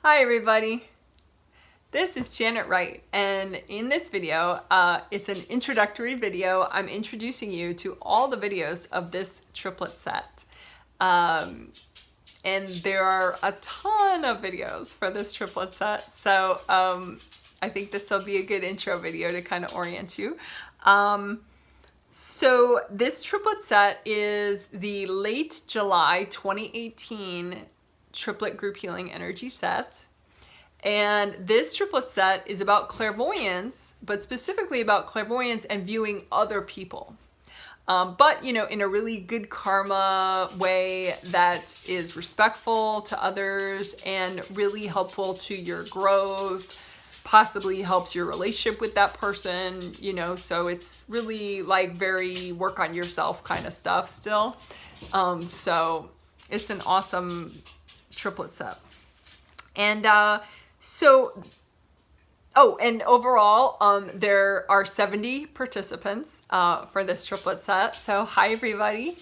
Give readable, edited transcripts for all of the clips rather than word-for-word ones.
Hi everybody, this is Janet Wright, and in this video, it's an introductory video. I'm introducing you to all the videos of this triplet set. And there are a ton of videos for this triplet set, so I think this will be a good intro video to kind of orient you. So this triplet set is the late July 2018 triplet group healing energy set. And this triplet set is about clairvoyance, but specifically about clairvoyance and viewing other people. But, you know, in a really good karma way that is respectful to others and really helpful to your growth, possibly helps your relationship with that person, you know, so it's really like very work on yourself kind of stuff still. So it's an awesome triplet set. And and overall, there are 70 participants for this triplet set. So hi everybody.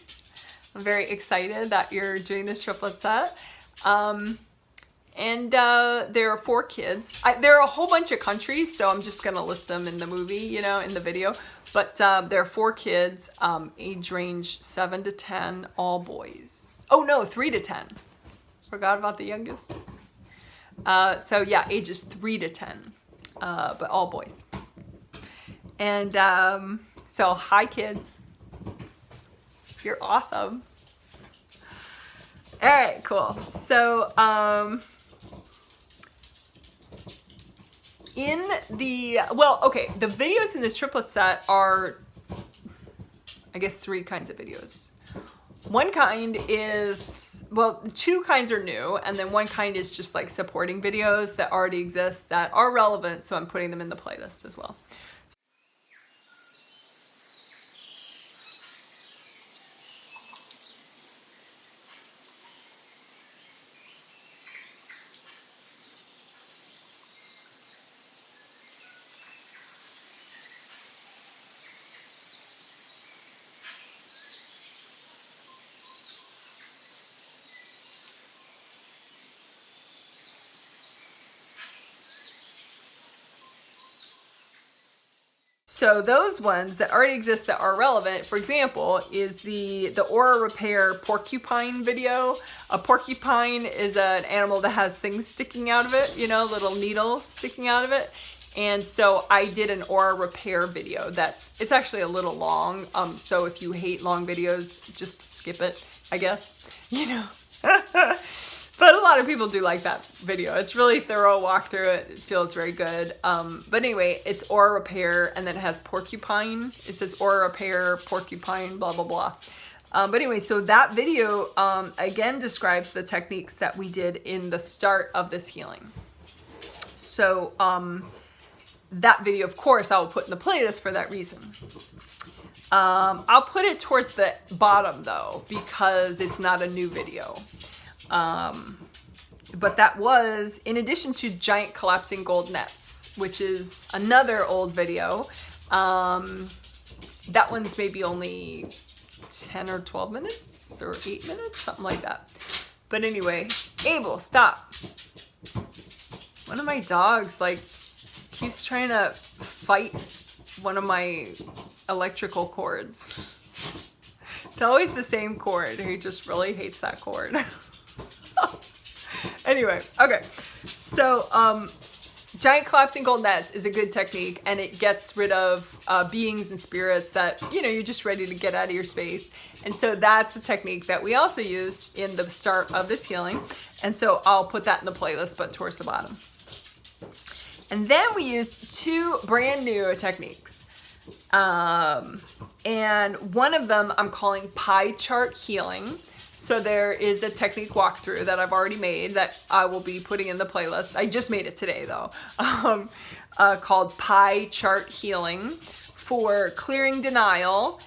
I'm very excited that you're doing this triplet set. And there are 4 kids. There are a whole bunch of countries, so I'm just gonna list them in the movie, you know, in the video. But there are 4 kids, age range 7 to 10, all boys. Oh no, 3 to 10. Forgot about the youngest. So yeah, ages 3 to 10, but all boys. And so hi kids, you're awesome. All right, cool. So the videos in this triplet set are, I guess, 3 kinds of videos. One kind is, well, 2 kinds are new, and then 1 kind is just like supporting videos that already exist that are relevant, so I'm putting them in the playlist as well. So those ones that already exist that are relevant, for example, is the aura repair porcupine video. A porcupine is an animal that has things sticking out of it, you know, little needles sticking out of it. And so I did an aura repair video. It's actually a little long. So if you hate long videos, just skip it, I guess, you know. But a lot of people do like that video. It's really thorough walkthrough. It feels very good. But anyway, it's aura repair, and then it has porcupine. It says aura repair, porcupine, blah, blah, blah. But anyway, so that video, again, describes the techniques that we did in the start of this healing. So that video, of course, I will put in the playlist for that reason. I'll put it towards the bottom, though, because it's not a new video. But that was in addition to giant collapsing gold nets, which is another old video. That one's maybe only 10 or 12 minutes or 8 minutes, something like that. But anyway, Abel, stop. One of my dogs like keeps trying to fight one of my electrical cords. It's always the same cord. He just really hates that cord. Anyway, okay, so giant collapsing gold nets is a good technique, and it gets rid of beings and spirits that, you know, you're just ready to get out of your space. And so that's a technique that we also used in the start of this healing, and so I'll put that in the playlist, but towards the bottom. And then we used 2 brand new techniques, and one of them I'm calling pie chart healing. So there is a technique walkthrough that I've already made that I will be putting in the playlist. I just made it today though, called pie chart healing for clearing denial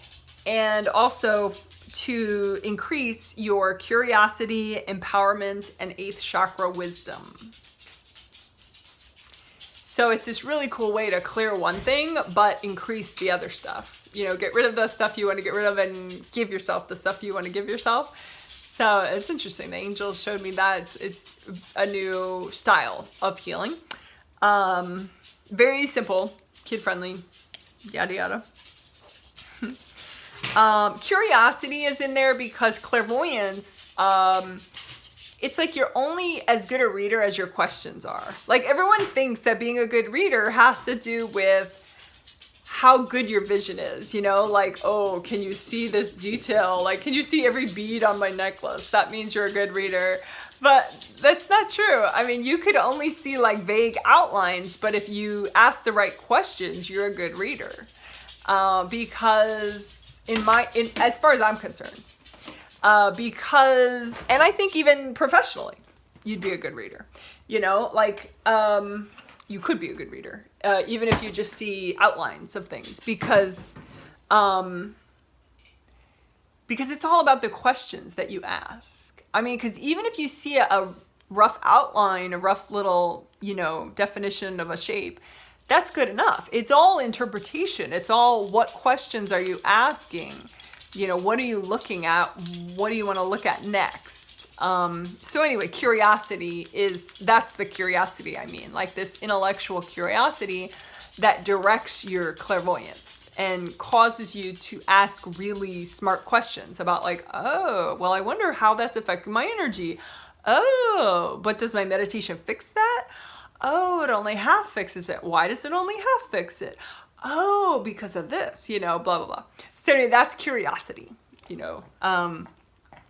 and also to increase your curiosity, empowerment, and 8th chakra wisdom. So it's this really cool way to clear one thing, but increase the other stuff. You know, get rid of the stuff you want to get rid of and give yourself the stuff you want to give yourself. So it's interesting. The angel showed me that it's a new style of healing. Very simple, kid friendly, yada yada. Curiosity is in there because clairvoyance, it's like you're only as good a reader as your questions are. Like everyone thinks that being a good reader has to do with how good your vision is, you know, like, oh, can you see this detail? Like, can you see every bead on my necklace? That means you're a good reader. But that's not true. I mean, you could only see like vague outlines, but if you ask the right questions, you're a good reader. Because as far as I'm concerned, because, and I think even professionally, you'd be a good reader, you know, like, you could be a good reader, even if you just see outlines of things, because it's all about the questions that you ask. I mean, because even if you see a rough outline, a rough little, you know, definition of a shape, that's good enough. It's all interpretation. It's all what questions are you asking? You know, what are you looking at? What do you want to look at next? So anyway, curiosity that's the curiosity I mean, like this intellectual curiosity that directs your clairvoyance and causes you to ask really smart questions about like, oh, well, I wonder how that's affecting my energy. Oh, but does my meditation fix that? Oh, it only half fixes it. Why does it only half fix it? Oh, because of this, you know, blah, blah, blah. So anyway, that's curiosity, you know.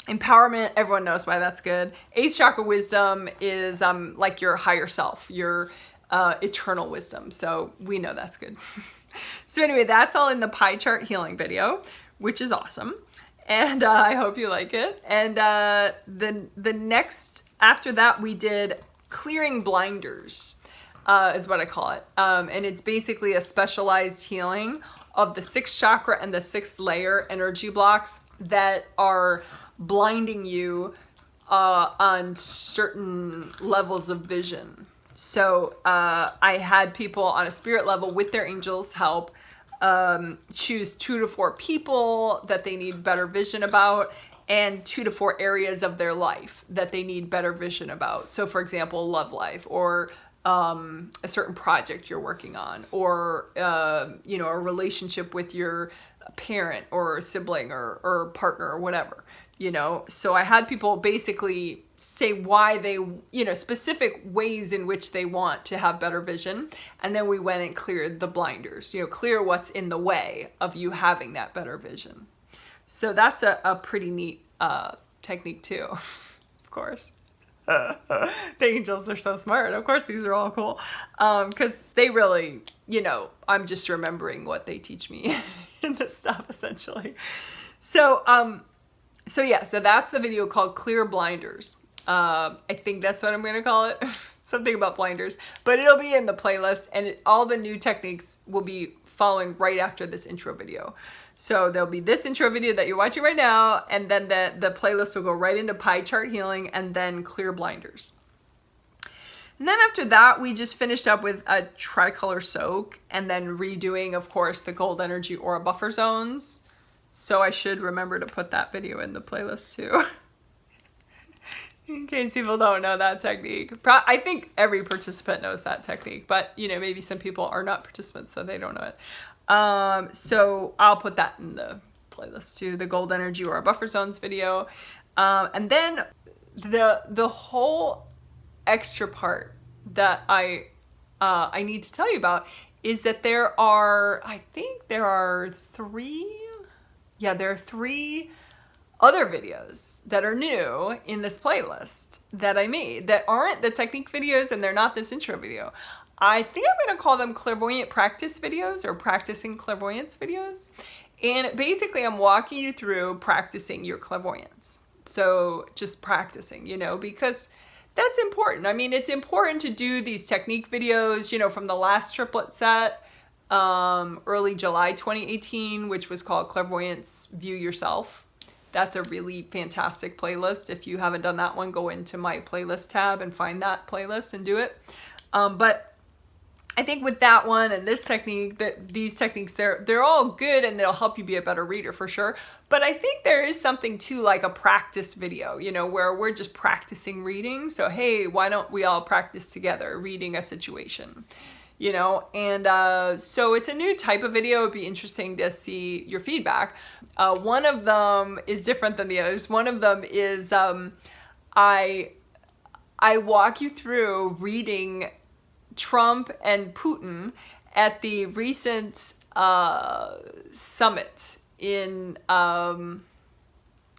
Empowerment, everyone knows why that's good. 8th chakra wisdom is like your higher self, your eternal wisdom. So we know that's good. So anyway, that's all in the pie chart healing video, which is awesome. And I hope you like it. And the next, after that, we did clearing blinders, is what I call it. And it's basically a specialized healing of the 6th chakra and the 6th layer energy blocks that are blinding you on certain levels of vision. So I had people on a spirit level with their angels' help choose 2 to 4 people that they need better vision about, and 2 to 4 areas of their life that they need better vision about. So for example, love life, or a certain project you're working on, or you know, a relationship with your parent or sibling or partner or whatever, you know. So I had people basically say why they, you know, specific ways in which they want to have better vision, and then we went and cleared the blinders, you know, clear what's in the way of you having that better vision. So that's a pretty neat technique too, of course. The angels are so smart. Of course, these are all cool, because they really, you know, I'm just remembering what they teach me in this stuff essentially. So yeah, so that's the video called Clear Blinders. I think that's what I'm going to call it. Something about blinders, but it'll be in the playlist, and all the new techniques will be following right after this intro video. So there'll be this intro video that you're watching right now, and then the playlist will go right into pie chart healing and then clear blinders. And then after that, we just finished up with a tricolor soak, and then redoing, of course, the gold energy aura buffer zones. So I should remember to put that video in the playlist too. In case people don't know that technique. I think every participant knows that technique, but you know, maybe some people are not participants, so they don't know it. So I'll put that in the playlist too, the gold energy or buffer zones video. And then the whole extra part that I need to tell you about is that there are 3 other videos that are new in this playlist that I made that aren't the technique videos, and they're not this intro video. I think I'm going to call them clairvoyant practice videos, or practicing clairvoyance videos. And basically I'm walking you through practicing your clairvoyance. So just practicing, you know, because that's important. I mean, it's important to do these technique videos, you know, from the last triplet set, early July 2018, which was called Clairvoyance View Yourself. That's a really fantastic playlist. If you haven't done that one, go into my playlist tab and find that playlist and do it. But I think with that one and this technique, these techniques, they're all good and they'll help you be a better reader for sure. But I think there is something to like a practice video, you know, where we're just practicing reading. So, hey, why don't we all practice together reading a situation, you know? And so it's a new type of video. It'd be interesting to see your feedback. One of them is different than the others. One of them is I walk you through reading Trump and Putin at the recent summit in, oh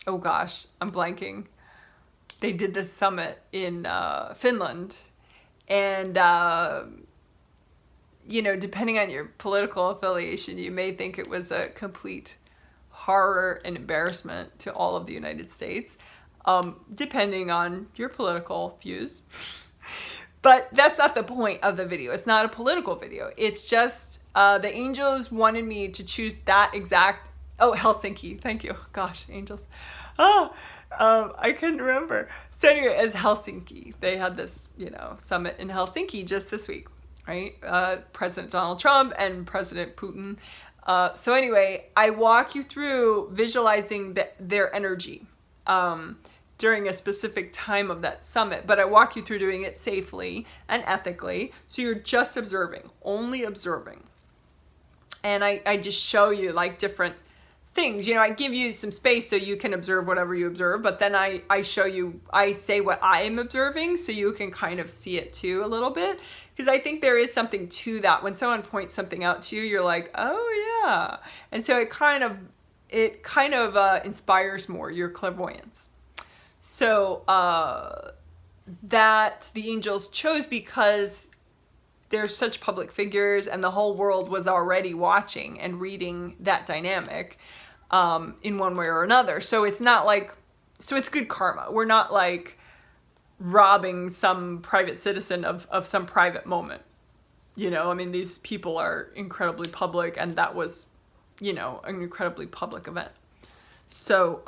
gosh, I'm blanking. They did this summit in Finland. And, you know, depending on your political affiliation, you may think it was a complete horror and embarrassment to all of the United States, depending on your political views. But that's not the point of the video. It's not a political video. It's just the angels wanted me to choose that exact, oh, Helsinki. Thank you. Gosh, angels. I couldn't remember. So anyway, as Helsinki, they had this, you know, summit in Helsinki just this week, right? President Donald Trump and President Putin. So anyway, I walk you through visualizing their energy during a specific time of that summit, but I walk you through doing it safely and ethically. So you're just observing, only observing. And I just show you like different things, you know, I give you some space so you can observe whatever you observe, but then I show you, I say what I am observing so you can kind of see it too a little bit. Because I think there is something to that. When someone points something out to you, you're like, oh yeah. And so it kind of inspires more your clairvoyance. So that the angels chose because they're such public figures and the whole world was already watching and reading that dynamic in one way or another. So it's not like, so it's good karma. We're not like robbing some private citizen of some private moment. You know, I mean, these people are incredibly public and that was, you know, an incredibly public event. So,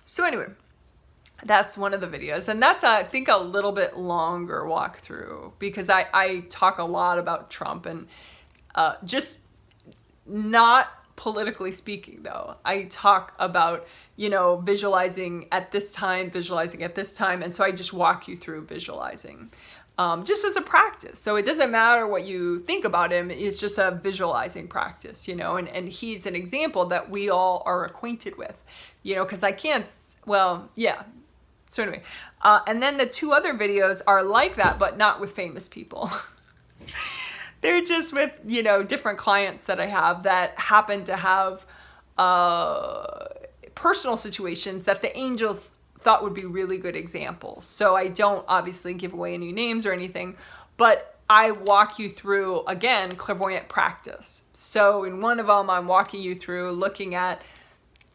so anyway, that's one of the videos. And that's, I think, a little bit longer walkthrough because I talk a lot about Trump and just not politically speaking, though. I talk about, you know, visualizing at this time. And so I just walk you through visualizing just as a practice. So it doesn't matter what you think about him. It's just a visualizing practice, you know, and he's an example that we all are acquainted with, you know, because I can't, well, yeah. So anyway, and then the two other videos are like that, but not with famous people. They're just with, you know, different clients that I have that happen to have personal situations that the angels thought would be really good examples. So I don't obviously give away any names or anything, but I walk you through, again, clairvoyant practice. So in one of them, I'm walking you through looking at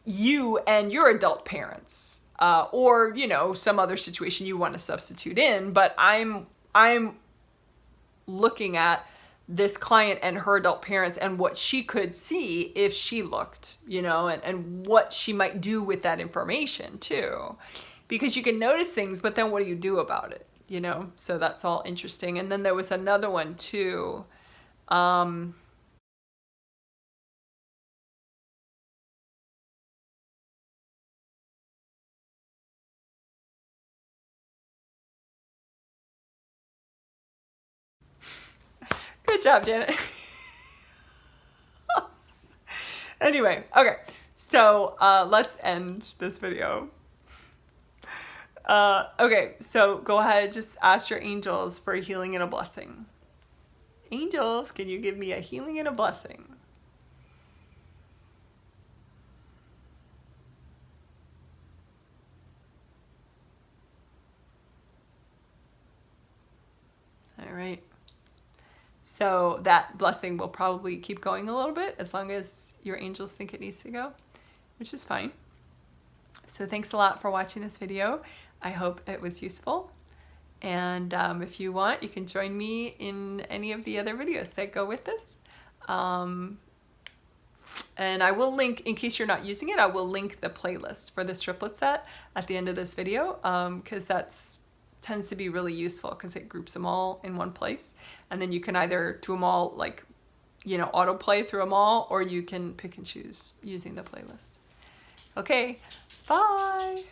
you and your adult parents. Or, you know, some other situation you want to substitute in, but I'm looking at this client and her adult parents and what she could see if she looked, you know, and what she might do with that information too. Because you can notice things, but then what do you do about it, you know? So that's all interesting. And then there was another one too. Good job, Janet. Anyway, okay. So let's end this video. Okay, so go ahead, just ask your angels for a healing and a blessing. Angels, can you give me a healing and a blessing? All right. So that blessing will probably keep going a little bit as long as your angels think it needs to go, which is fine. So thanks a lot for watching this video. I hope it was useful. And if you want, you can join me in any of the other videos that go with this. And I will link, in case you're not using it, I will link the playlist for this triplet set at the end of this video, because that's tends to be really useful because it groups them all in one place. And then you can either do them all, like, you know, autoplay through them all, or you can pick and choose using the playlist. Okay, bye.